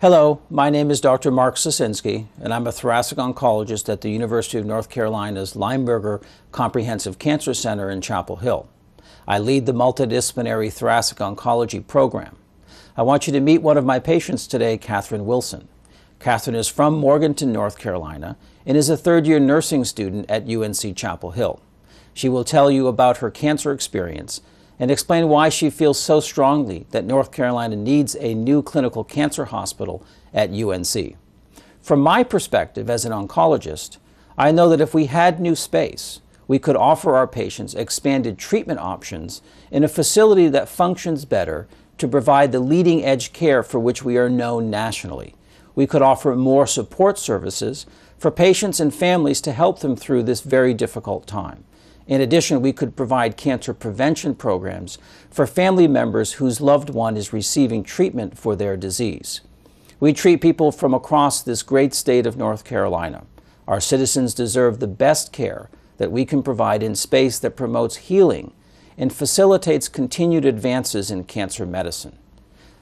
Hello, my name is Dr. Mark Sosinski, and I'm a thoracic oncologist at the University of North Carolina's Lineberger Comprehensive Cancer Center in Chapel Hill. I lead the multidisciplinary thoracic oncology program. I want you to meet one of my patients today, Katherine Wilson. Katherine is from Morganton, North Carolina, and is a third-year nursing student at UNC Chapel Hill. She will tell you about her cancer experience and explain why she feels so strongly that North Carolina needs a new clinical cancer hospital at UNC. From my perspective as an oncologist, I know that if we had new space, we could offer our patients expanded treatment options in a facility that functions better to provide the leading-edge care for which we are known nationally. We could offer more support services for patients and families to help them through this very difficult time. In addition, we could provide cancer prevention programs for family members whose loved one is receiving treatment for their disease. We treat people from across this great state of North Carolina. Our citizens deserve the best care that we can provide in space that promotes healing and facilitates continued advances in cancer medicine.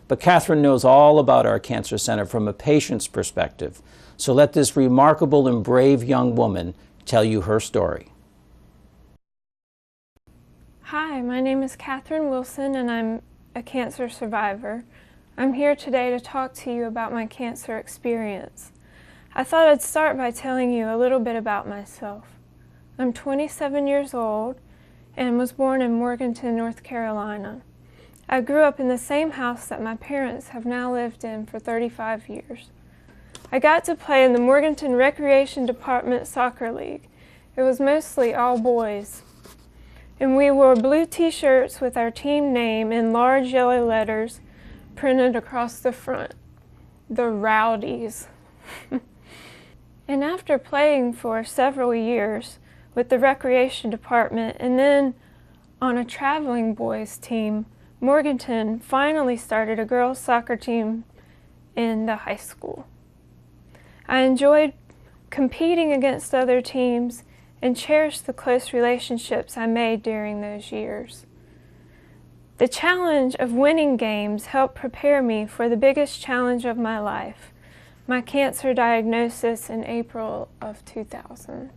But Katherine knows all about our cancer center from a patient's perspective, so let this remarkable and brave young woman tell you her story. Hi, my name is Katherine Wilson and I'm a cancer survivor. I'm here today to talk to you about my cancer experience. I thought I'd start by telling you a little bit about myself. I'm 27 years old and was born in Morganton, North Carolina. I grew up in the same house that my parents have now lived in for 35 years. I got to play in the Morganton Recreation Department Soccer League. It was mostly all boys. And we wore blue t-shirts with our team name in large yellow letters printed across the front. The Rowdies. And after playing for several years with the recreation department and then on a traveling boys team, Morganton finally started a girls soccer team in the high school. I enjoyed competing against other teams and cherished the close relationships I made during those years. The challenge of winning games helped prepare me for the biggest challenge of my life, my cancer diagnosis in April of 2000.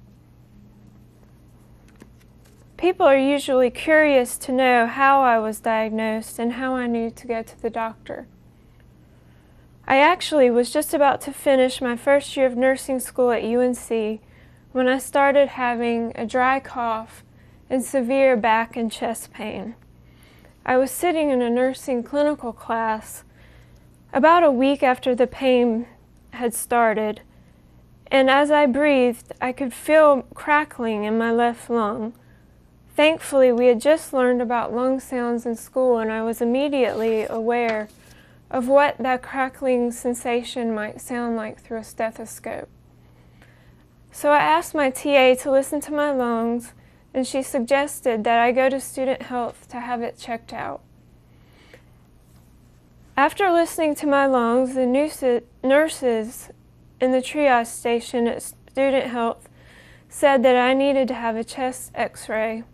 People are usually curious to know how I was diagnosed and how I knew to go to the doctor. I actually was just about to finish my first year of nursing school at UNC when I started having a dry cough and severe back and chest pain. I was sitting in a nursing clinical class about a week after the pain had started, and as I breathed, I could feel crackling in my left lung. Thankfully, we had just learned about lung sounds in school, and I was immediately aware of what that crackling sensation might sound like through a stethoscope. So I asked my TA to listen to my lungs, and she suggested that I go to student health to have it checked out. After listening to my lungs, the nurses in the triage station at student health said that I needed to have a chest x-ray.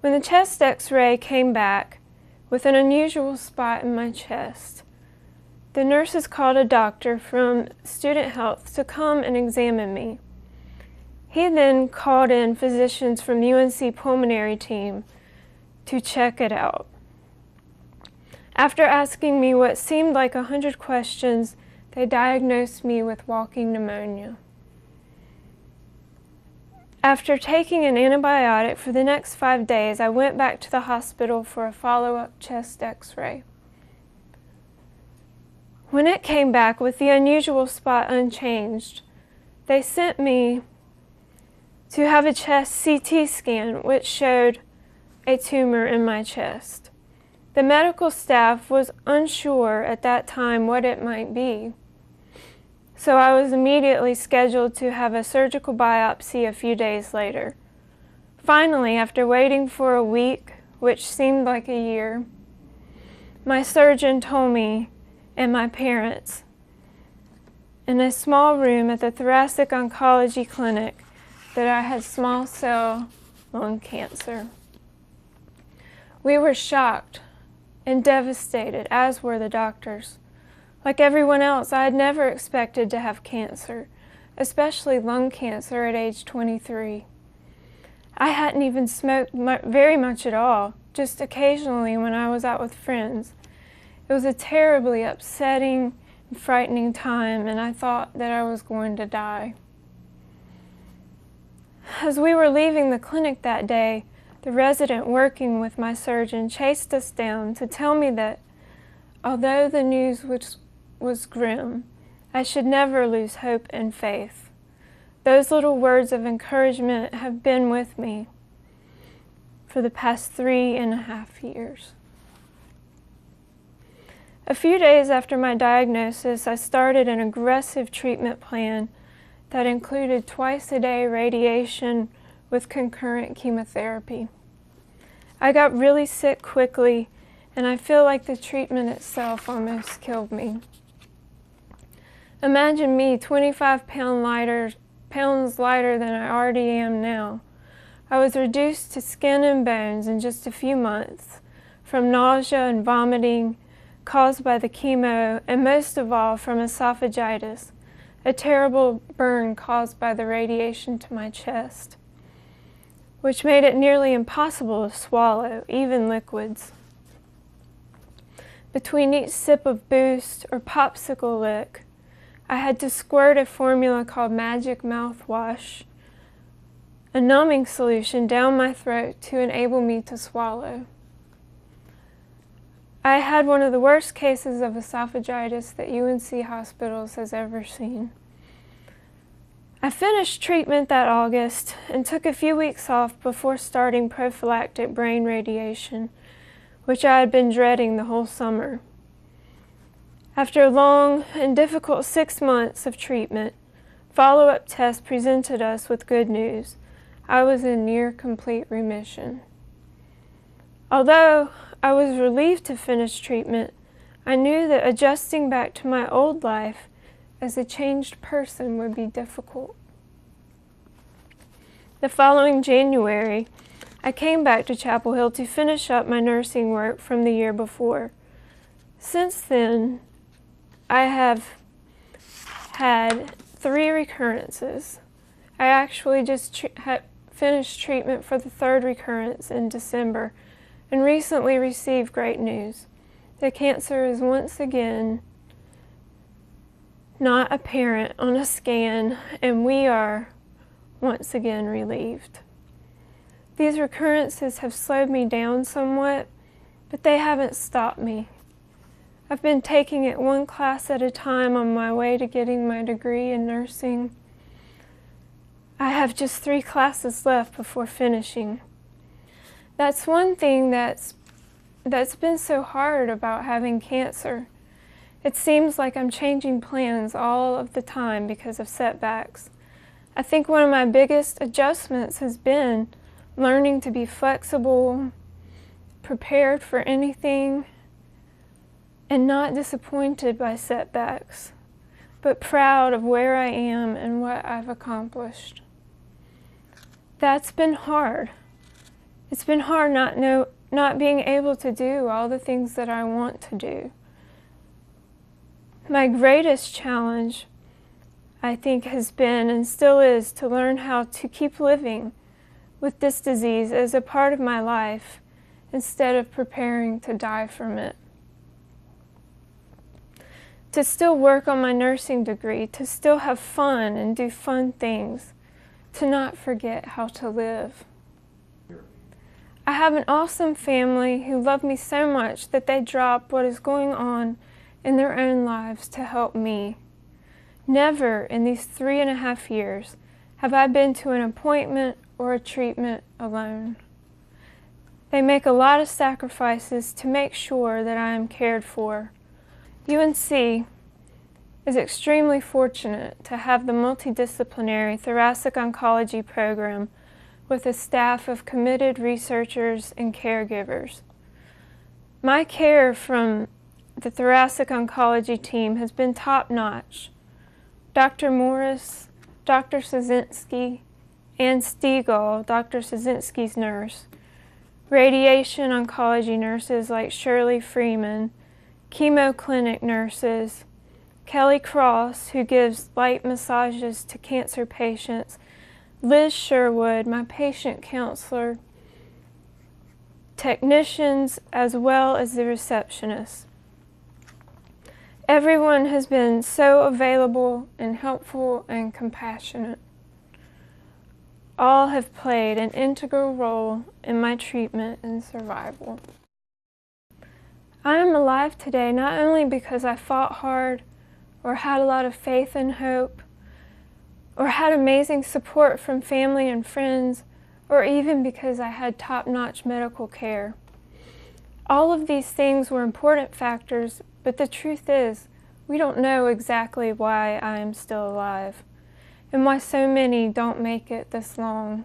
When the chest x-ray came back with an unusual spot in my chest, the nurses called a doctor from student health to come and examine me. He then called in physicians from the UNC pulmonary team to check it out. After asking me what seemed like 100 questions, they diagnosed me with walking pneumonia. After taking an antibiotic for the next 5 days, I went back to the hospital for a follow-up chest x-ray. When it came back with the unusual spot unchanged, they sent me to have a chest CT scan, which showed a tumor in my chest. The medical staff was unsure at that time what it might be, so I was immediately scheduled to have a surgical biopsy a few days later. Finally, after waiting for a week, which seemed like a year, my surgeon told me and my parents in a small room at the thoracic oncology clinic that I had small cell lung cancer. We were shocked and devastated, as were the doctors. Like everyone else, I had never expected to have cancer, especially lung cancer at age 23. I hadn't even smoked very much at all, just occasionally when I was out with friends. It was a terribly upsetting and frightening time, and I thought that I was going to die. As we were leaving the clinic that day, the resident working with my surgeon chased us down to tell me that although the news was grim, I should never lose hope and faith. Those little words of encouragement have been with me for the past 3.5 years. A few days after my diagnosis, I started an aggressive treatment plan that included twice-a-day radiation with concurrent chemotherapy. I got really sick quickly, and I feel like the treatment itself almost killed me. Imagine me 25 pounds lighter than I already am now. I was reduced to skin and bones in just a few months, from nausea and vomiting caused by the chemo, and most of all from esophagitis, a terrible burn caused by the radiation to my chest, which made it nearly impossible to swallow, even liquids. Between each sip of Boost or popsicle lick, I had to squirt a formula called Magic Mouthwash, a numbing solution down my throat to enable me to swallow. I had one of the worst cases of esophagitis that UNC Hospitals has ever seen. I finished treatment that August and took a few weeks off before starting prophylactic brain radiation, which I had been dreading the whole summer. After a long and difficult 6 months of treatment, follow-up tests presented us with good news. I was in near complete remission. Although I was relieved to finish treatment, I knew that adjusting back to my old life as a changed person would be difficult. The following January, I came back to Chapel Hill to finish up my nursing work from the year before. Since then, I have had 3 recurrences. I actually just finished treatment for the 3rd recurrence in December and recently received great news. The cancer is once again not apparent on a scan, and we are once again relieved. These recurrences have slowed me down somewhat, but they haven't stopped me. I've been taking it 1 class at a time on my way to getting my degree in nursing. I have just 3 classes left before finishing. That's one thing that's been so hard about having cancer. It seems like I'm changing plans all of the time because of setbacks. I think one of my biggest adjustments has been learning to be flexible, prepared for anything, and not disappointed by setbacks, but proud of where I am and what I've accomplished. That's been hard. It's been hard not being able to do all the things that I want to do. My greatest challenge, I think, has been and still is to learn how to keep living with this disease as a part of my life instead of preparing to die from it. To still work on my nursing degree, to still have fun and do fun things, to not forget how to live. I have an awesome family who love me so much that they drop what is going on in their own lives to help me. Never in these 3.5 years have I been to an appointment or a treatment alone. They make a lot of sacrifices to make sure that I am cared for. UNC is extremely fortunate to have the multidisciplinary thoracic oncology program with a staff of committed researchers and caregivers. My care from the thoracic oncology team has been top-notch. Dr. Morris, Dr. Szynski, and Stegall, Dr. Szynski's nurse, radiation oncology nurses like Shirley Freeman, chemo clinic nurses, Kelly Cross, who gives light massages to cancer patients, Liz Sherwood, my patient counselor, technicians, as well as the receptionist. Everyone has been so available and helpful and compassionate. All have played an integral role in my treatment and survival. I am alive today not only because I fought hard or had a lot of faith and hope, or had amazing support from family and friends, or even because I had top-notch medical care. All of these things were important factors, but the truth is, we don't know exactly why I am still alive, and why so many don't make it this long.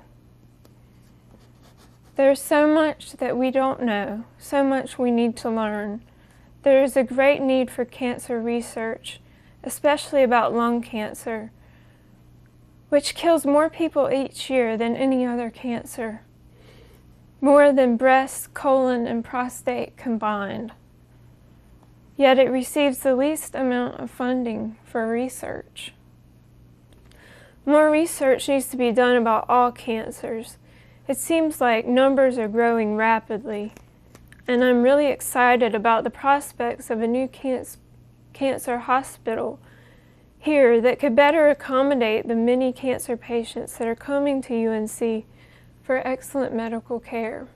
There's so much that we don't know, so much we need to learn. There is a great need for cancer research, especially about lung cancer, which kills more people each year than any other cancer, more than breast, colon, and prostate combined. Yet it receives the least amount of funding for research. More research needs to be done about all cancers. It seems like numbers are growing rapidly, and I'm really excited about the prospects of a new cancer hospital here that could better accommodate the many cancer patients that are coming to UNC for excellent medical care.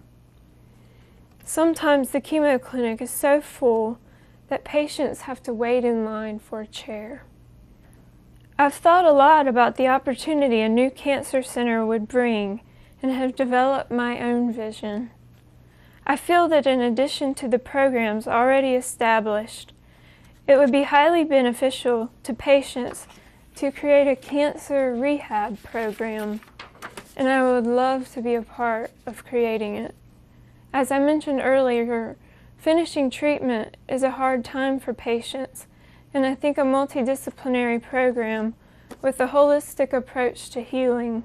Sometimes the chemo clinic is so full that patients have to wait in line for a chair. I've thought a lot about the opportunity a new cancer center would bring and have developed my own vision. I feel that in addition to the programs already established, it would be highly beneficial to patients to create a cancer rehab program, and I would love to be a part of creating it. As I mentioned earlier, finishing treatment is a hard time for patients, and I think a multidisciplinary program with a holistic approach to healing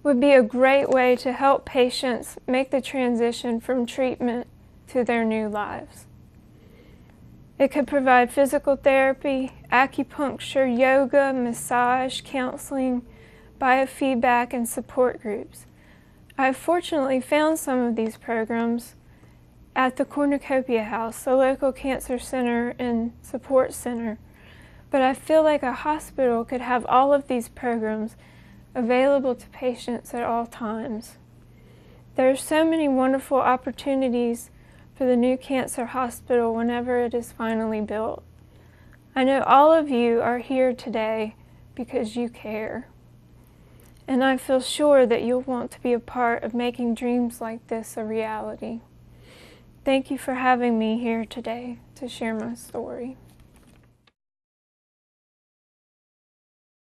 would be a great way to help patients make the transition from treatment to their new lives. It could provide physical therapy, acupuncture, yoga, massage, counseling, biofeedback, and support groups. I have fortunately found some of these programs at the Cornucopia House, a local cancer center and support center, but I feel like a hospital could have all of these programs available to patients at all times. There are so many wonderful opportunities for the new cancer hospital whenever it is finally built. I know all of you are here today because you care, and I feel sure that you'll want to be a part of making dreams like this a reality. Thank you for having me here today to share my story.